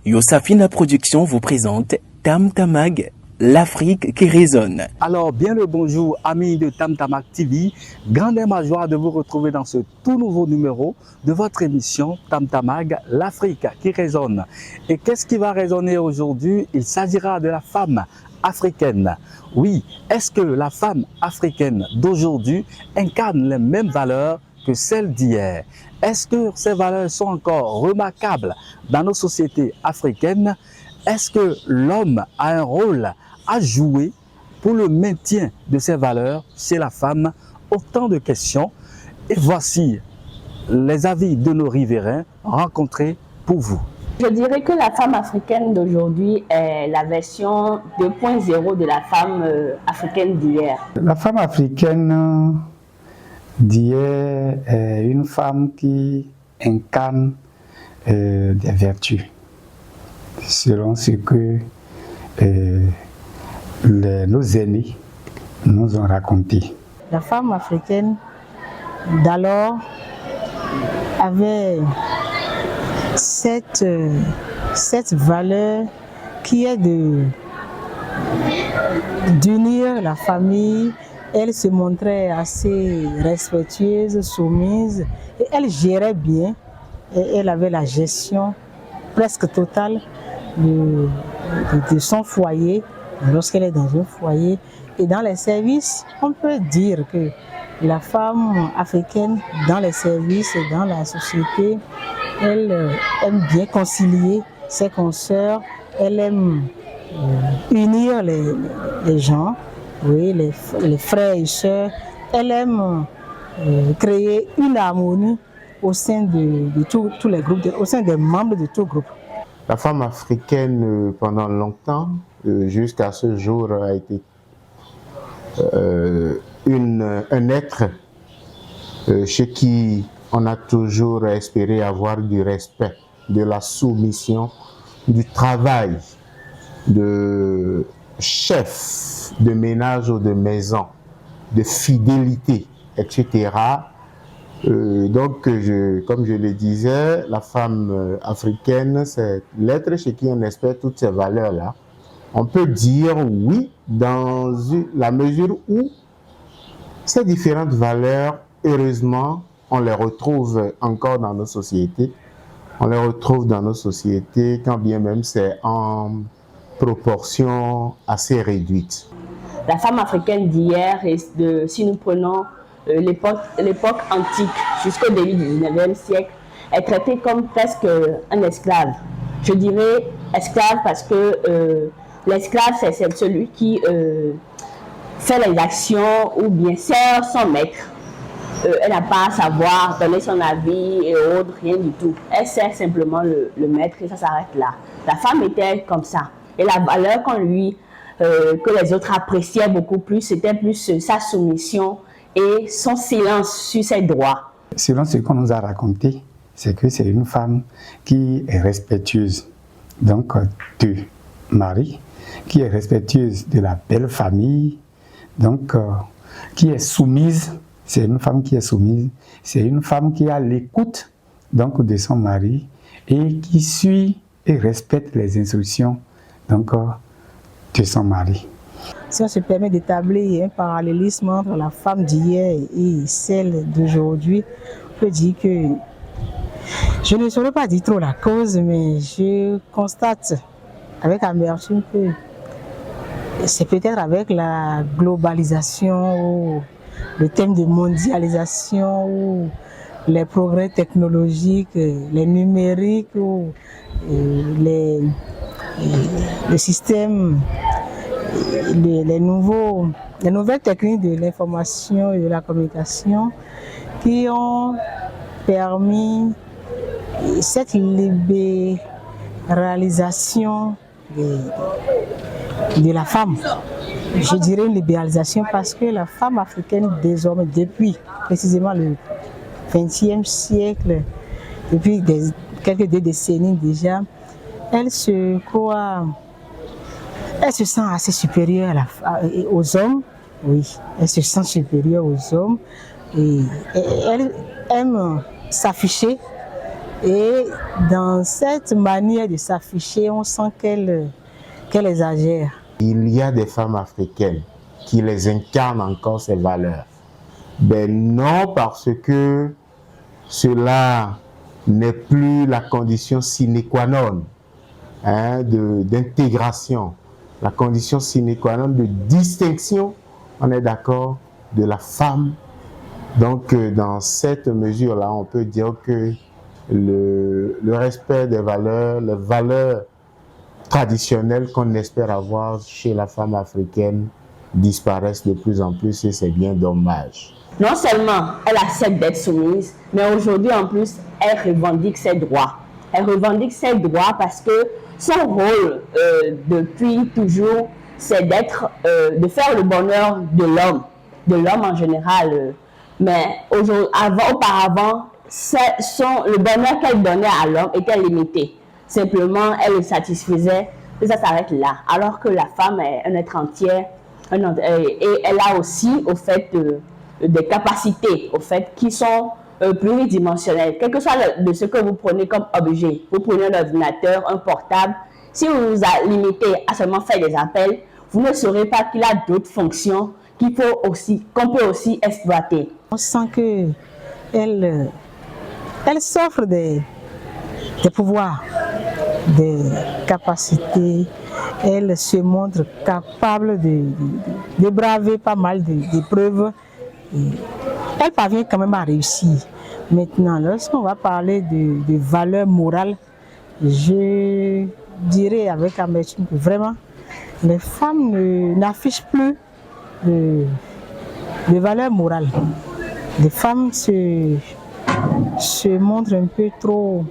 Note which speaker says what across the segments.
Speaker 1: Yossafina Production vous présente Tam Tamag, l'Afrique qui résonne.
Speaker 2: Alors, bien le bonjour, amis de Tam Tamag TV. Grande est ma joie de vous retrouver dans ce tout nouveau numéro de votre émission Tam Tamag, l'Afrique qui résonne. Et qu'est-ce qui va résonner aujourd'hui? Il s'agira de la femme africaine. Oui, est-ce que la femme africaine d'aujourd'hui incarne les mêmes valeurs que celles d'hier? Est-ce que ces valeurs sont encore remarquables dans nos sociétés africaines? Est-ce que l'homme a un rôle à jouer pour le maintien de ces valeurs chez la femme? Autant de questions. Et voici les avis de nos riverains rencontrés pour vous.
Speaker 3: Je dirais que la femme africaine d'aujourd'hui est la version 2.0 de la femme africaine d'hier.
Speaker 4: La femme africaine d'hier est une femme qui incarne des vertus, selon ce que nos aînés nous ont raconté.
Speaker 5: La femme africaine d'alors avait cette valeur qui est d'unir la famille. Elle se montrait assez respectueuse, soumise, et elle gérait bien. Et elle avait la gestion presque totale de son foyer, lorsqu'elle est dans un foyer. Et dans les services, on peut dire que la femme africaine, dans les services et dans la société, elle aime bien concilier ses consoeurs, elle aime unir les gens. Oui, les frères et sœurs, elle aime créer une harmonie au sein de tous les groupes, au sein des membres de tout groupe.
Speaker 6: La femme africaine, pendant longtemps, jusqu'à ce jour, a été un être chez qui on a toujours espéré avoir du respect, de la soumission, du travail, de chef de ménage ou de maison, de fidélité, etc. Donc, comme je le disais, la femme africaine, c'est l'être chez qui on espère toutes ces valeurs-là. On peut dire oui, dans la mesure où ces différentes valeurs, heureusement, on les retrouve encore dans nos sociétés. On les retrouve dans nos sociétés, quand bien même c'est en proportion assez réduite.
Speaker 3: La femme africaine d'hier, si nous prenons l'époque antique jusqu'au début du 19e siècle, est traitée comme presque un esclave. Je dirais esclave parce que l'esclave, c'est celui qui fait les actions ou bien sert son maître. Elle n'a pas à savoir, donner son avis et autres, rien du tout. Elle sert simplement le maître et ça s'arrête là. La femme était comme ça. Et la valeur que les autres appréciaient beaucoup plus, c'était plus sa soumission et son silence sur ses droits.
Speaker 4: Selon ce qu'on nous a raconté, c'est que c'est une femme qui est respectueuse donc de mari, qui est respectueuse de la belle famille, donc qui est soumise. C'est une femme qui est soumise. C'est une femme qui a l'écoute donc de son mari et qui suit et respecte les instructions donc de son mari.
Speaker 5: Si on se permet d'établir un parallélisme entre la femme d'hier et celle d'aujourd'hui, on peut dire que je ne saurais pas dire trop la cause, mais je constate avec amertume que c'est peut-être avec la globalisation ou le thème de mondialisation ou les progrès technologiques, les numériques ou les systèmes, les nouvelles techniques de l'information et de la communication qui ont permis cette libéralisation de la femme. Je dirais une libéralisation parce que la femme africaine désormais, depuis précisément le XXe siècle, depuis quelques décennies déjà, elle se sent assez supérieure aux hommes, oui, elle se sent supérieure aux hommes et elle aime s'afficher Et dans cette manière de s'afficher, on sent qu'elle exagère.
Speaker 6: Il y a des femmes africaines qui les incarnent encore ces valeurs. Ben non, parce que cela n'est plus la condition sine qua non d'intégration, la condition sine qua non de distinction, on est d'accord, de la femme. Donc dans cette mesure-là, on peut dire que le respect des valeurs, les valeurs traditionnelles qu'on espère avoir chez la femme africaine disparaissent de plus en plus et c'est bien dommage.
Speaker 3: Non seulement elle accepte d'être soumise, mais aujourd'hui en plus, elle revendique ses droits. Elle revendique ses droits parce que son rôle depuis toujours, c'est de faire le bonheur de l'homme en général. Mais auparavant, le bonheur qu'elle donnait à l'homme était limité. Simplement, elle le satisfaisait et ça s'arrête là. Alors que la femme est un être entier et elle a aussi au fait des capacités au fait qui sont pluridimensionnelles. Quel que soit de ce que vous prenez comme objet, vous prenez un ordinateur, un portable, si vous vous limitez à seulement faire des appels, vous ne saurez pas qu'il a d'autres fonctions qu'on peut aussi exploiter.
Speaker 5: On sent qu'elle s'offre des pouvoirs, des capacités. Elle se montre capable de braver pas mal d'épreuves. Elle parvient quand même à réussir. Maintenant, lorsqu'on va parler de valeurs morales, je dirais avec amertume que vraiment, les femmes n'affichent plus de valeurs morales. Les femmes se montrent un peu trop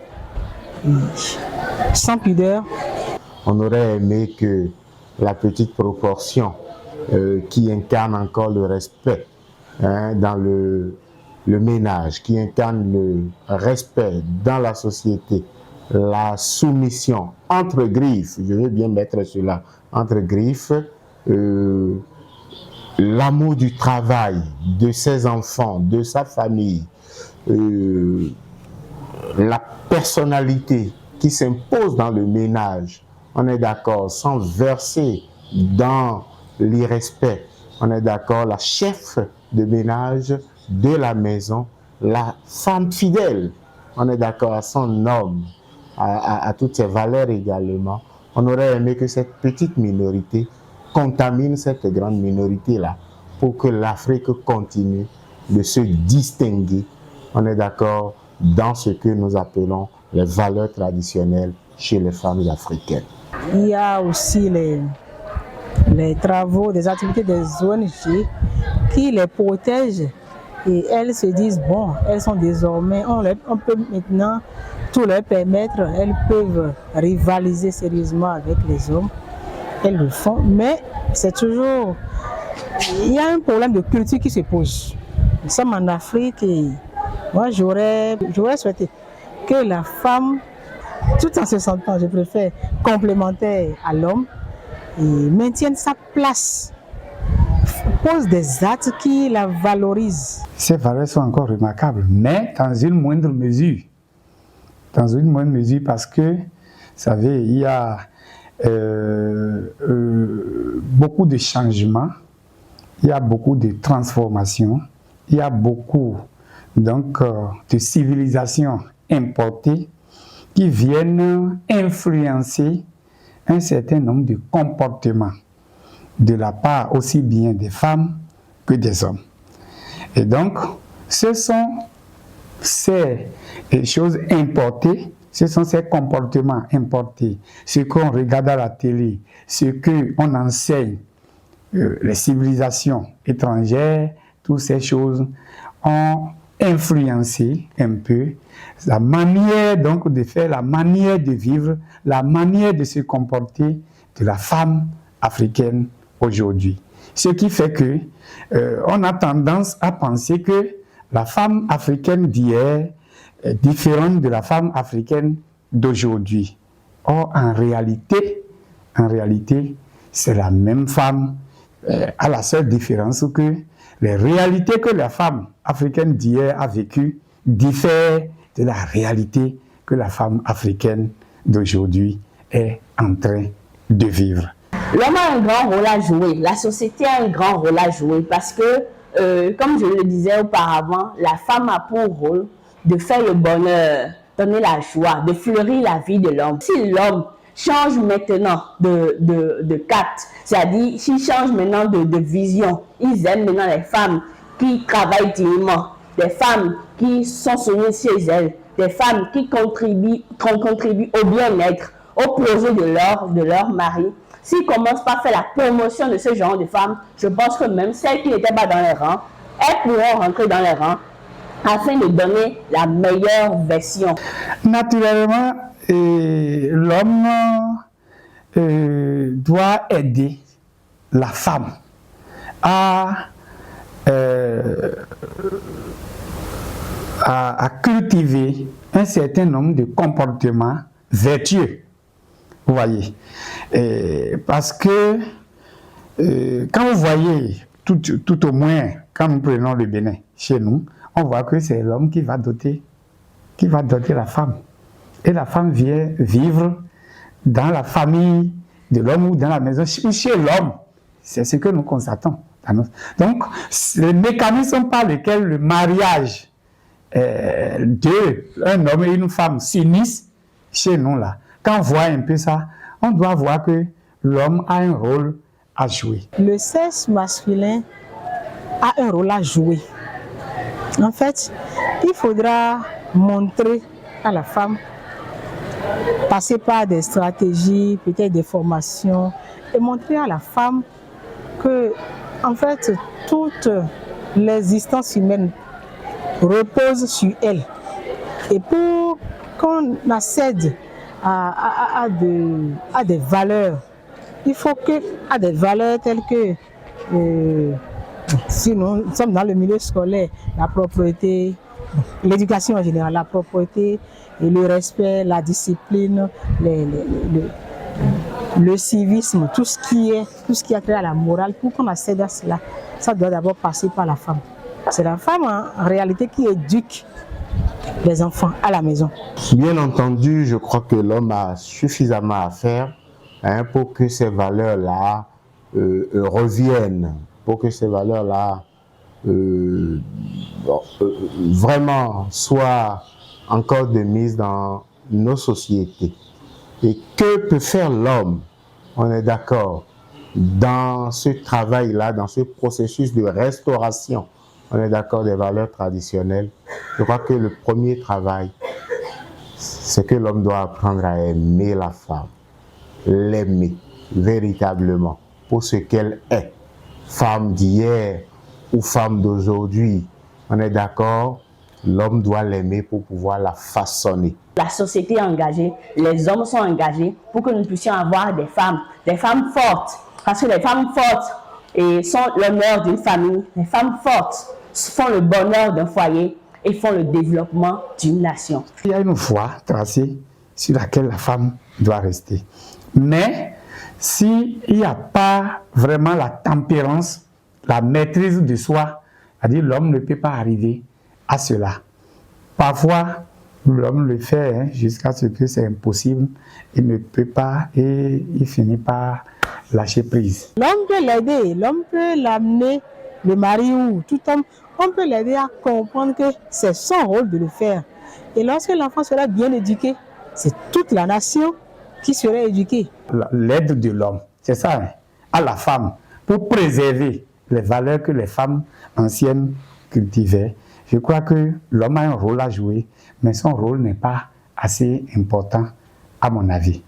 Speaker 5: sans pudeur.
Speaker 6: On aurait aimé que la petite proportion qui incarne encore le respect dans le ménage, qui incarne le respect dans la société, la soumission entre griffes, je veux bien mettre cela entre griffes, l'amour du travail, de ses enfants, de sa famille, la personnalité qui s'impose dans le ménage, on est d'accord, sans verser dans l'irrespect, on est d'accord, la chef de ménage de la maison, la femme fidèle, on est d'accord, à son homme, à toutes ses valeurs également. On aurait aimé que cette petite minorité contamine cette grande minorité-là pour que l'Afrique continue de se distinguer, on est d'accord, dans ce que nous appelons les valeurs traditionnelles chez les femmes africaines.
Speaker 5: Il y a aussi les travaux, des activités des ONG qui les protègent et elles se disent, bon, elles sont désormais, on peut maintenant tout leur permettre, elles peuvent rivaliser sérieusement avec les hommes, elles le font, mais c'est toujours, il y a un problème de culture qui se pose. Nous sommes en Afrique et moi j'aurais souhaité que la femme, tout en se sentant, je préfère, complémentaire à l'homme, maintienne sa place, pose des actes qui la valorisent.
Speaker 4: Ces valeurs sont encore remarquables, mais dans une moindre mesure. Dans une moindre mesure parce que, vous savez, il y a beaucoup de changements, il y a beaucoup de transformations, il y a beaucoup donc, de civilisations importées qui viennent influencer un certain nombre de comportements de la part aussi bien des femmes que des hommes. Et donc, ce sont ces choses importées, ce sont ces comportements importés, ce qu'on regarde à la télé, ce qu'on enseigne, les civilisations étrangères, toutes ces choses ont influencé un peu la manière donc de faire, la manière de vivre, la manière de se comporter de la femme africaine aujourd'hui. Ce qui fait que on a tendance à penser que la femme africaine d'hier est différente de la femme africaine d'aujourd'hui. Or, en réalité, c'est la même femme, à la seule différence que les réalités que la femme africaine d'hier a vécues diffèrent de la réalité que la femme africaine d'aujourd'hui est en train de vivre.
Speaker 3: L'homme a un grand rôle à jouer, la société a un grand rôle à jouer parce que, comme je le disais auparavant, la femme a pour rôle de faire le bonheur, donner la joie, de fleurir la vie de l'homme. Si l'homme change maintenant de cap, c'est-à-dire s'il change maintenant de vision, ils aiment maintenant les femmes qui travaillent dignement, des femmes qui sont soignées chez elles, des femmes qui contribuent au bien-être, au projet de leur mari. S'ils commencent par faire la promotion de ce genre de femmes, je pense que même celles qui n'étaient pas dans les rangs, elles pourront rentrer dans les rangs afin de donner la meilleure version.
Speaker 4: Naturellement, l'homme doit aider la femme à cultiver un certain nombre de comportements vertueux. Vous voyez, parce que quand vous voyez, tout au moins, quand nous prenons le Bénin chez nous, on voit que c'est l'homme qui va doter la femme. Et la femme vient vivre dans la famille de l'homme ou dans la maison ou chez l'homme. C'est ce que nous constatons. Donc, les mécanismes par lesquels le mariage d'un homme et une femme s'unissent chez nous là, quand on voit un peu ça, on doit voir que l'homme a un rôle à jouer.
Speaker 5: Le sexe masculin a un rôle à jouer. En fait, il faudra montrer à la femme, passer par des stratégies, peut-être des formations, et montrer à la femme que, en fait, toute l'existence humaine repose sur elle. Et pour qu'on accède à des valeurs, il faut que, à des valeurs telles que, si nous sommes dans le milieu scolaire, la propreté, l'éducation en général, la propreté, et le respect, la discipline, le civisme, tout ce qui a trait à la morale, pour qu'on accède à cela, ça doit d'abord passer par la femme. C'est la femme en réalité qui éduque les enfants à la maison.
Speaker 6: Bien entendu, je crois que l'homme a suffisamment à faire pour que ces valeurs-là reviennent, pour que ces valeurs-là vraiment soient encore de mise dans nos sociétés. Et que peut faire l'homme, on est d'accord, dans ce travail-là, dans ce processus de restauration, on est d'accord, des valeurs traditionnelles. Je crois que le premier travail, c'est que l'homme doit apprendre à aimer la femme, l'aimer véritablement pour ce qu'elle est, femme d'hier ou femme d'aujourd'hui. On est d'accord, l'homme doit l'aimer pour pouvoir la façonner.
Speaker 3: La société est engagée, les hommes sont engagés pour que nous puissions avoir des femmes fortes. Parce que les femmes fortes sont l'honneur d'une famille. Les femmes fortes font le bonheur d'un foyer et font le développement d'une nation.
Speaker 4: Il y a une voie tracée sur laquelle la femme doit rester. Mais s'il n'y a pas vraiment la tempérance, la maîtrise de soi, c'est-à-dire l'homme ne peut pas arriver à cela. Parfois, l'homme le fait jusqu'à ce que c'est impossible, il ne peut pas et il finit par lâcher prise.
Speaker 5: L'homme peut l'aider, l'homme peut l'amener, le mari ou tout homme, on peut l'aider à comprendre que c'est son rôle de le faire. Et lorsque l'enfant sera bien éduqué, c'est toute la nation qui sera éduquée.
Speaker 4: L'aide de l'homme, c'est ça, à la femme, pour préserver les valeurs que les femmes anciennes cultivaient. Je crois que l'homme a un rôle à jouer, mais son rôle n'est pas assez important à mon avis.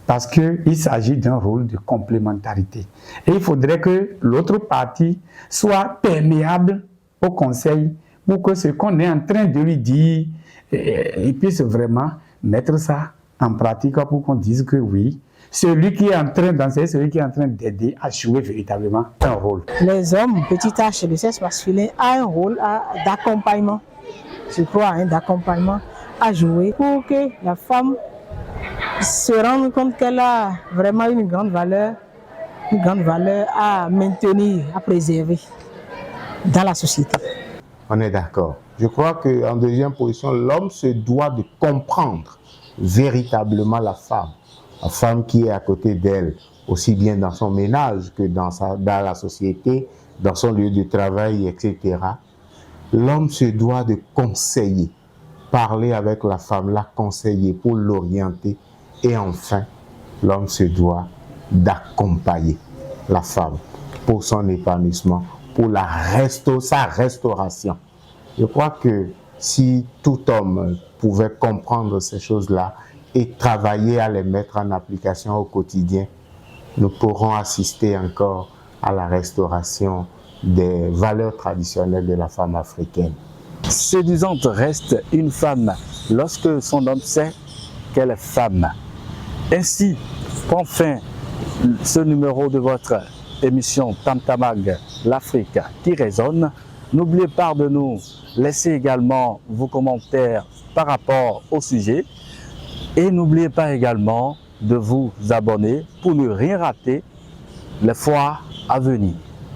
Speaker 4: Parce qu'il s'agit d'un rôle de complémentarité. Et il faudrait que l'autre partie soit perméable au conseil pour que ce qu'on est en train de lui dire, il puisse vraiment mettre ça en pratique pour qu'on dise que oui, celui qui est en train d'enseigner, celui qui est en train d'aider à jouer véritablement un rôle.
Speaker 5: Les hommes, petit h, le sexe masculin, a un rôle d'accompagnement, je crois, d'accompagnement à jouer pour que la femme se rende compte qu'elle a vraiment une grande valeur à maintenir, à préserver dans la société.
Speaker 6: On est d'accord. Je crois qu'en deuxième position, l'homme se doit de comprendre véritablement la femme qui est à côté d'elle, aussi bien dans son ménage que dans la société, dans son lieu de travail, etc. L'homme se doit de conseiller, parler avec la femme, la conseiller pour l'orienter. Et enfin, l'homme se doit d'accompagner la femme pour son épanouissement, pour sa restauration. Je crois que si tout homme pouvait comprendre ces choses-là et travailler à les mettre en application au quotidien, nous pourrons assister encore à la restauration des valeurs traditionnelles de la femme africaine.
Speaker 2: Séduisante reste une femme lorsque son homme sait qu'elle est femme. Ainsi prend fin ce numéro de votre émission Tam Tamag, l'Afrique qui résonne. N'oubliez pas de nous laisser également vos commentaires par rapport au sujet. Et n'oubliez pas également de vous abonner pour ne rien rater les fois à venir.